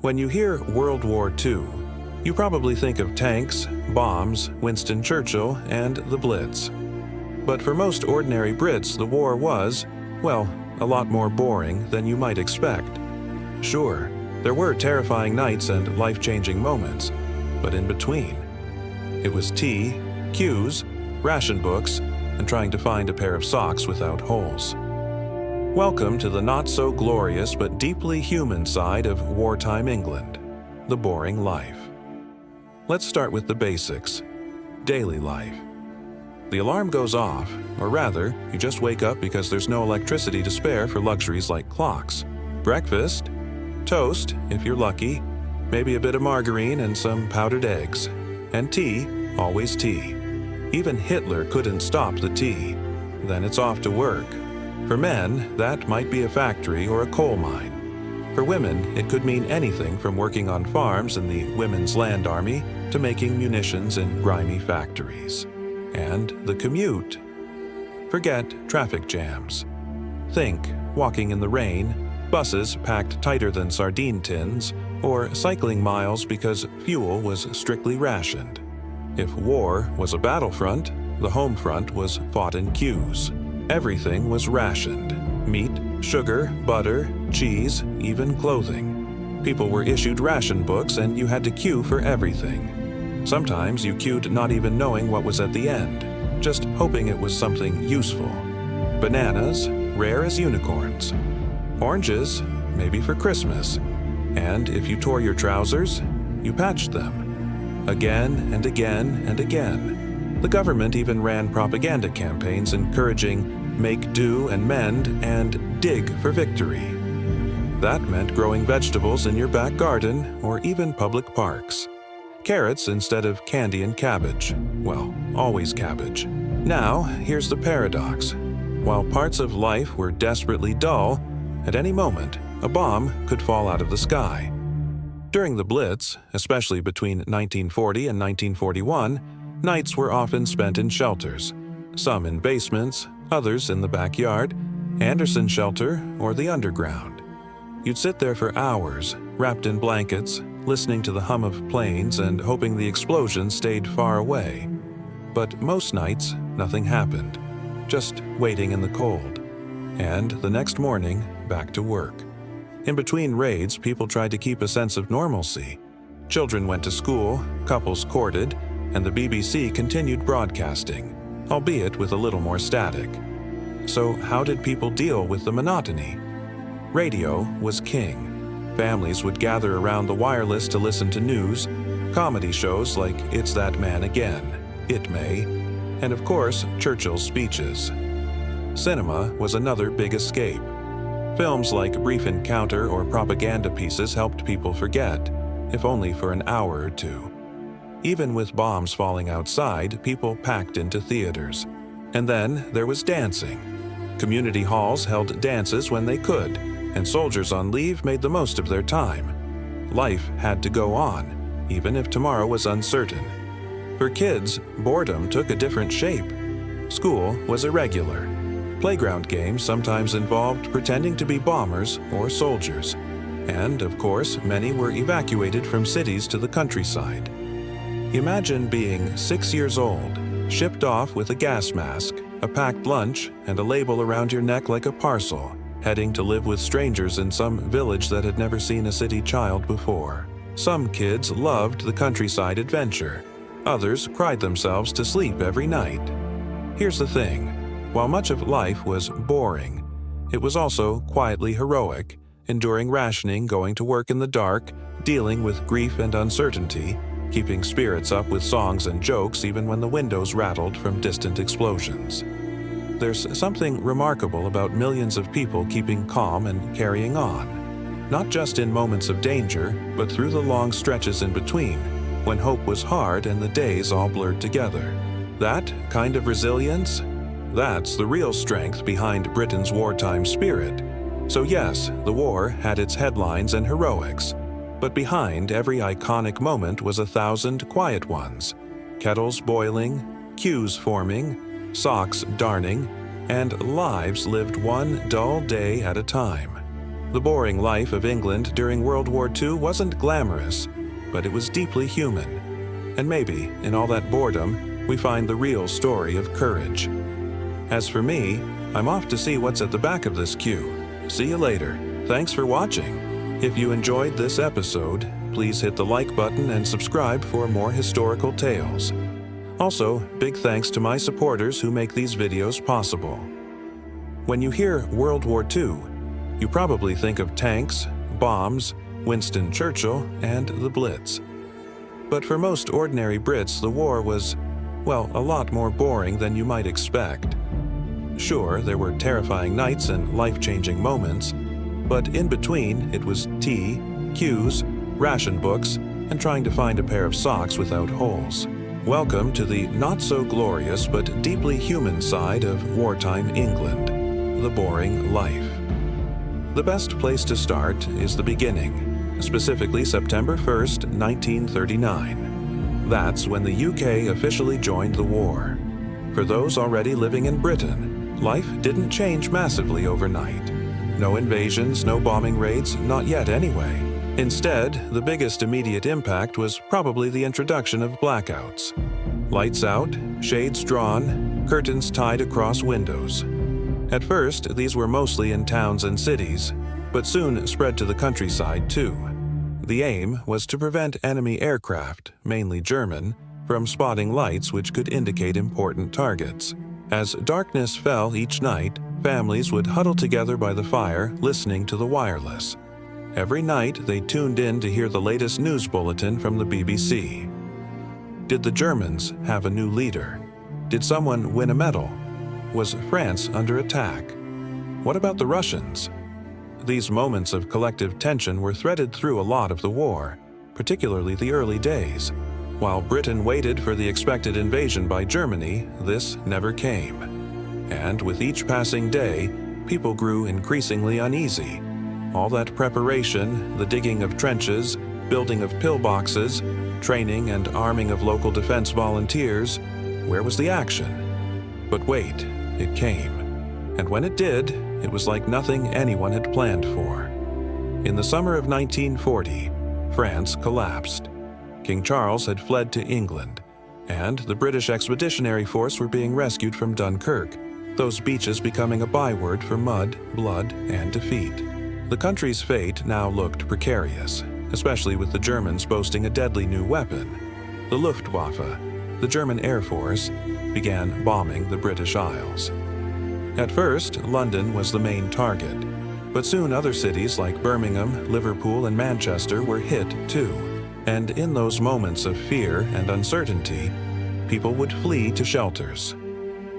When you hear World War II, you probably think of tanks, bombs, Winston Churchill, and the Blitz. But for most ordinary Brits, the war was, well, a lot more boring than you might expect. Sure, there were terrifying nights and life-changing moments, but in between, it was tea, cues, ration books, and trying to find a pair of socks without holes. Welcome to the not-so-glorious but deeply human side of wartime England, the boring life. Let's start with the basics. Daily life. The alarm goes off, or rather, you just wake up because there's no electricity to spare for luxuries like clocks. Breakfast, toast, if you're lucky, maybe a bit of margarine and some powdered eggs. And tea, always tea. Even Hitler couldn't stop the tea. Then it's off to work. For men, that might be a factory or a coal mine. For women, it could mean anything from working on farms in the Women's Land Army to making munitions in grimy factories. And the commute. Forget traffic jams. Think walking in the rain, buses packed tighter than sardine tins, or cycling miles because fuel was strictly rationed. If war was a battlefront, the home front was fought in queues. Everything was rationed. Meat, sugar, butter, cheese, even clothing. People were issued ration books and you had to queue for everything. Sometimes you queued not even knowing what was at the end, just hoping it was something useful. Bananas, rare as unicorns. Oranges, maybe for Christmas. And if you tore your trousers, you patched them. Again and again and again. The government even ran propaganda campaigns encouraging make do and mend and dig for victory. That meant growing vegetables in your back garden or even public parks. Carrots instead of candy and cabbage. Well, always cabbage. Now, here's the paradox. While parts of life were desperately dull, at any moment, a bomb could fall out of the sky. During the Blitz, especially between 1940 and 1941, nights were often spent in shelters, some in basements, others in the backyard, Anderson shelter, or the underground. You'd sit there for hours, wrapped in blankets, listening to the hum of planes and hoping the explosion stayed far away. But most nights, nothing happened, just waiting in the cold. And the next morning, back to work. In between raids, people tried to keep a sense of normalcy. Children went to school, couples courted, and the BBC continued broadcasting, albeit with a little more static. So how did people deal with the monotony? Radio was king. Families would gather around the wireless to listen to news, comedy shows like It's That Man Again, It May, and of course, Churchill's speeches. Cinema was another big escape. Films like Brief Encounter or propaganda pieces helped people forget, if only for an hour or two. Even with bombs falling outside, people packed into theaters. And then there was dancing. Community halls held dances when they could, and soldiers on leave made the most of their time. Life had to go on, even if tomorrow was uncertain. For kids, boredom took a different shape. School was irregular. Playground games sometimes involved pretending to be bombers or soldiers. And, of course, many were evacuated from cities to the countryside. Imagine being 6 years old, shipped off with a gas mask, a packed lunch, and a label around your neck like a parcel, heading to live with strangers in some village that had never seen a city child before. Some kids loved the countryside adventure. Others cried themselves to sleep every night. Here's the thing. While much of life was boring, it was also quietly heroic, enduring rationing, going to work in the dark, dealing with grief and uncertainty, keeping spirits up with songs and jokes even when the windows rattled from distant explosions. There's something remarkable about millions of people keeping calm and carrying on, not just in moments of danger, but through the long stretches in between, when hope was hard and the days all blurred together. That kind of resilience, that's the real strength behind Britain's wartime spirit. So yes, the war had its headlines and heroics, but behind every iconic moment was 1,000 quiet ones. Kettles boiling, queues forming, socks darning, and lives lived one dull day at a time. The boring life of England during World War II wasn't glamorous, but it was deeply human. And maybe, in all that boredom, we find the real story of courage. As for me, I'm off to see what's at the back of this queue. See you later. Thanks for watching. If you enjoyed this episode, please hit the like button and subscribe for more historical tales. Also, big thanks to my supporters who make these videos possible. When you hear World War II, you probably think of tanks, bombs, Winston Churchill, and the Blitz. But for most ordinary Brits, the war was, well, a lot more boring than you might expect. Sure, there were terrifying nights and life-changing moments, but in between it was tea, queues, ration books, and trying to find a pair of socks without holes. Welcome to the not-so-glorious but deeply human side of wartime England, the boring life. The best place to start is the beginning, specifically September 1st, 1939. That's when the UK officially joined the war. For those already living in Britain, life didn't change massively overnight. No invasions, no bombing raids, not yet anyway. Instead, the biggest immediate impact was probably the introduction of blackouts. Lights out, shades drawn, curtains tied across windows. At first, these were mostly in towns and cities, but soon spread to the countryside too. The aim was to prevent enemy aircraft, mainly German, from spotting lights which could indicate important targets. As darkness fell each night, families would huddle together by the fire, listening to the wireless. Every night, they tuned in to hear the latest news bulletin from the BBC. Did the Germans have a new leader? Did someone win a medal? Was France under attack? What about the Russians? These moments of collective tension were threaded through a lot of the war, particularly the early days. While Britain waited for the expected invasion by Germany, this never came. And with each passing day, people grew increasingly uneasy. All that preparation, the digging of trenches, building of pillboxes, training and arming of local defense volunteers, where was the action? But wait, it came. And when it did, it was like nothing anyone had planned for. In the summer of 1940, France collapsed. King Charles had fled to England, and the British Expeditionary Force were being rescued from Dunkirk, those beaches becoming a byword for mud, blood, and defeat. The country's fate now looked precarious, especially with the Germans boasting a deadly new weapon. The Luftwaffe, the German Air Force, began bombing the British Isles. At first, London was the main target, but soon other cities like Birmingham, Liverpool, and Manchester were hit too. And in those moments of fear and uncertainty, people would flee to shelters.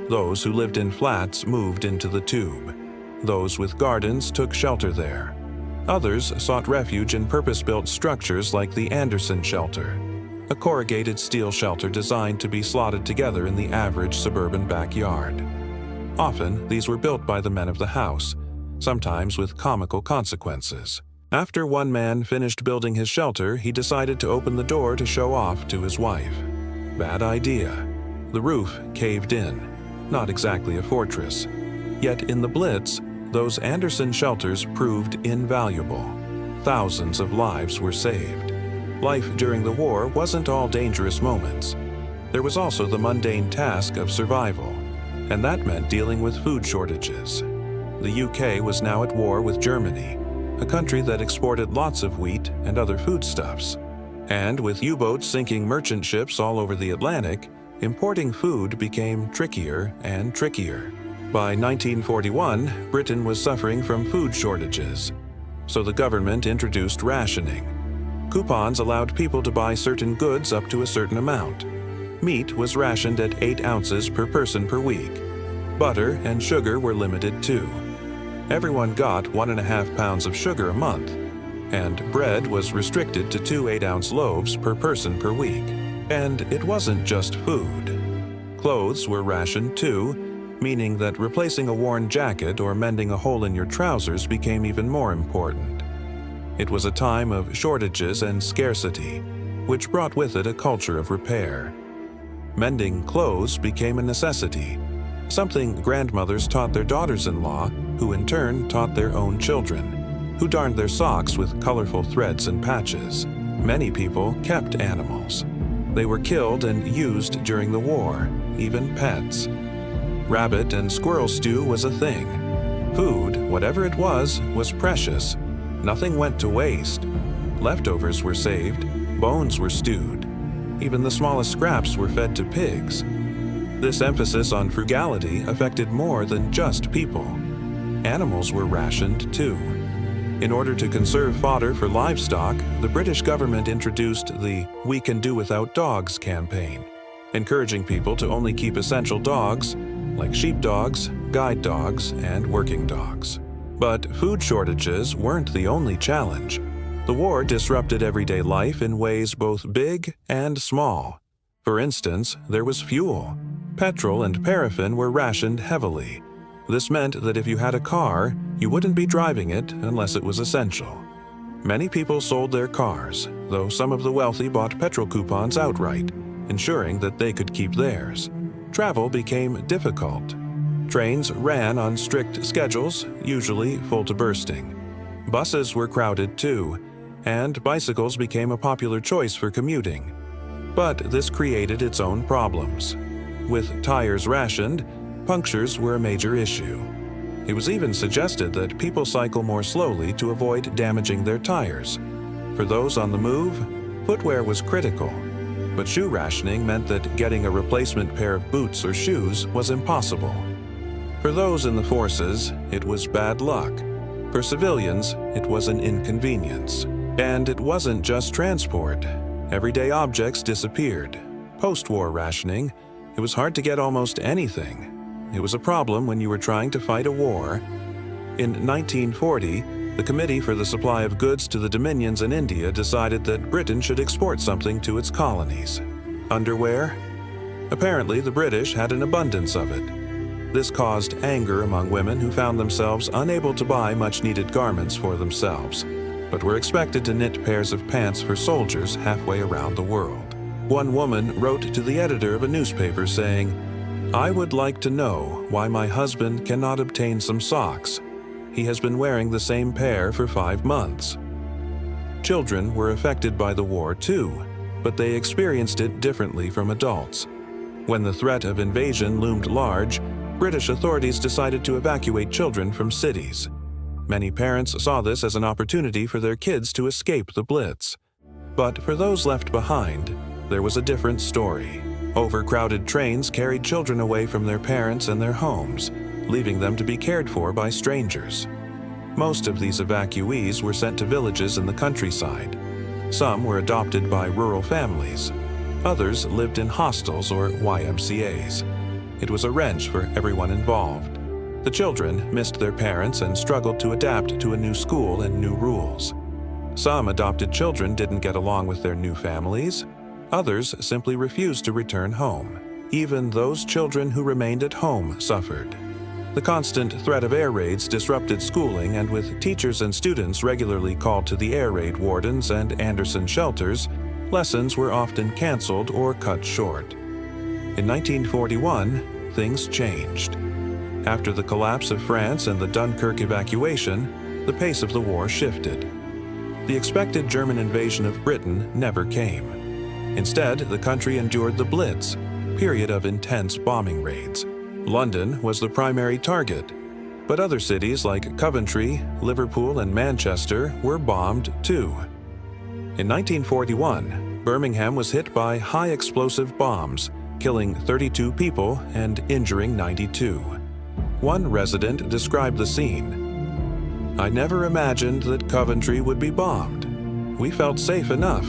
Those who lived in flats moved into the Tube. Those with gardens took shelter there. Others sought refuge in purpose-built structures like the Anderson Shelter, a corrugated steel shelter designed to be slotted together in the average suburban backyard. Often, these were built by the men of the house, sometimes with comical consequences. After one man finished building his shelter, he decided to open the door to show off to his wife. Bad idea. The roof caved in. Not exactly a fortress. Yet in the Blitz, those Anderson shelters proved invaluable. Thousands of lives were saved. Life during the war wasn't all dangerous moments. There was also the mundane task of survival, and that meant dealing with food shortages. The UK was now at war with Germany, a country that exported lots of wheat and other foodstuffs. And with U-boats sinking merchant ships all over the Atlantic, importing food became trickier and trickier. By 1941, Britain was suffering from food shortages, so the government introduced rationing. Coupons allowed people to buy certain goods up to a certain amount. Meat was rationed at 8 ounces per person per week. Butter and sugar were limited too. Everyone got 1.5 pounds of sugar a month, and bread was restricted to 2 8-ounce loaves per person per week. And it wasn't just food. Clothes were rationed too, meaning that replacing a worn jacket or mending a hole in your trousers became even more important. It was a time of shortages and scarcity, which brought with it a culture of repair. Mending clothes became a necessity, something grandmothers taught their daughters-in-law, who in turn taught their own children. who darned their socks with colorful threads and patches. Many people kept animals. They were killed and used during the war, even pets. Rabbit and squirrel stew was a thing. Food, whatever it was precious. Nothing went to waste. Leftovers were saved, bones were stewed. Even the smallest scraps were fed to pigs. This emphasis on frugality affected more than just people. Animals were rationed too. In order to conserve fodder for livestock, the British government introduced the "We Can Do Without Dogs" campaign, encouraging people to only keep essential dogs, like sheepdogs, guide dogs, and working dogs. But food shortages weren't the only challenge. The war disrupted everyday life in ways both big and small. For instance, there was fuel. Petrol and paraffin were rationed heavily. This meant that if you had a car, you wouldn't be driving it unless it was essential. Many people sold their cars, though some of the wealthy bought petrol coupons outright, ensuring that they could keep theirs. Travel became difficult. Trains ran on strict schedules, usually full to bursting. Buses were crowded too, and bicycles became a popular choice for commuting. But this created its own problems. With tires rationed, punctures were a major issue. It was even suggested that people cycle more slowly to avoid damaging their tires. For those on the move, footwear was critical. But shoe rationing meant that getting a replacement pair of boots or shoes was impossible. For those in the forces, it was bad luck. For civilians, it was an inconvenience. And it wasn't just transport. Everyday objects disappeared. Post-war rationing, it was hard to get almost anything. It was a problem when you were trying to fight a war. In 1940, the Committee for the Supply of Goods to the Dominions in India decided that Britain should export something to its colonies. Underwear? Apparently, the British had an abundance of it. This caused anger among women who found themselves unable to buy much-needed garments for themselves, but were expected to knit pairs of pants for soldiers halfway around the world. One woman wrote to the editor of a newspaper saying, "I would like to know why my husband cannot obtain some socks. He has been wearing the same pair for 5 months." Children were affected by the war too, but they experienced it differently from adults. When the threat of invasion loomed large, British authorities decided to evacuate children from cities. Many parents saw this as an opportunity for their kids to escape the Blitz. But for those left behind, there was a different story. Overcrowded trains carried children away from their parents and their homes, leaving them to be cared for by strangers. Most of these evacuees were sent to villages in the countryside. Some were adopted by rural families. Others lived in hostels or YMCAs. It was a wrench for everyone involved. The children missed their parents and struggled to adapt to a new school and new rules. Some adopted children didn't get along with their new families. Others simply refused to return home. Even those children who remained at home suffered. The constant threat of air raids disrupted schooling, and with teachers and students regularly called to the air raid wardens and Anderson shelters, lessons were often canceled or cut short. In 1941, things changed. After the collapse of France and the Dunkirk evacuation, the pace of the war shifted. The expected German invasion of Britain never came. Instead, the country endured the Blitz, period of intense bombing raids. London was the primary target, but other cities like Coventry, Liverpool, and Manchester were bombed too. In 1941, Birmingham was hit by high-explosive bombs, killing 32 people and injuring 92. One resident described the scene. "I never imagined that Coventry would be bombed. We felt safe enough.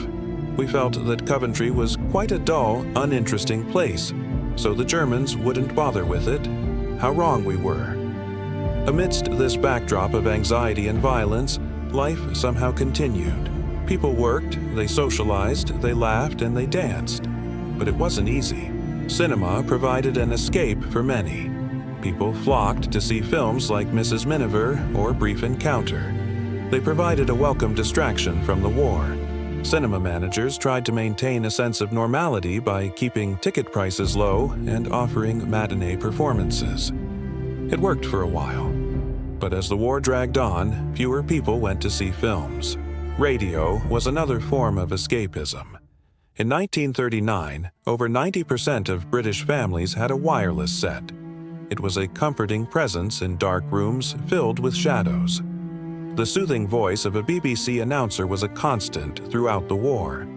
We felt that Coventry was quite a dull, uninteresting place, so the Germans wouldn't bother with it. How wrong we were." Amidst this backdrop of anxiety and violence, life somehow continued. People worked, they socialized, they laughed, and they danced. But it wasn't easy. Cinema provided an escape for many. People flocked to see films like Mrs. Miniver or Brief Encounter. They provided a welcome distraction from the war. Cinema managers tried to maintain a sense of normality by keeping ticket prices low and offering matinee performances. It worked for a while. But as the war dragged on, fewer people went to see films. Radio was another form of escapism. In 1939, over 90% of British families had a wireless set. It was a comforting presence in dark rooms filled with shadows. The soothing voice of a BBC announcer was a constant throughout the war.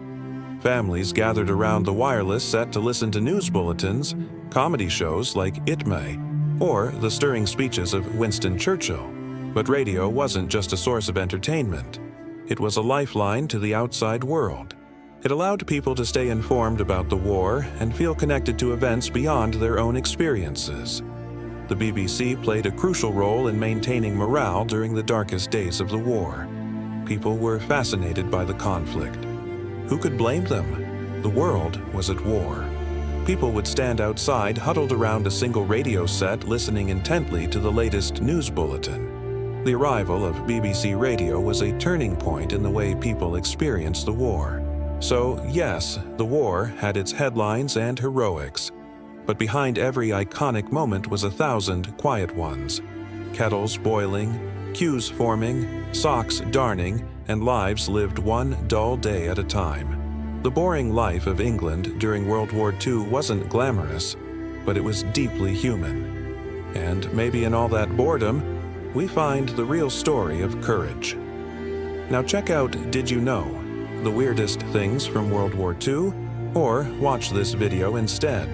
Families gathered around the wireless set to listen to news bulletins, comedy shows like It May, or the stirring speeches of Winston Churchill. But radio wasn't just a source of entertainment. It was a lifeline to the outside world. It allowed people to stay informed about the war and feel connected to events beyond their own experiences. The BBC played a crucial role in maintaining morale during the darkest days of the war. People were fascinated by the conflict. Who could blame them? The world was at war. People would stand outside, huddled around a single radio set, listening intently to the latest news bulletin. The arrival of BBC Radio was a turning point in the way people experienced the war. So, yes, the war had its headlines and heroics. But behind every iconic moment was 1,000 quiet ones. Kettles boiling, queues forming, socks darning, and lives lived one dull day at a time. The boring life of England during World War II wasn't glamorous, but it was deeply human. And maybe in all that boredom, we find the real story of courage. Now check out Did You Know? The weirdest things from World War II, or watch this video instead.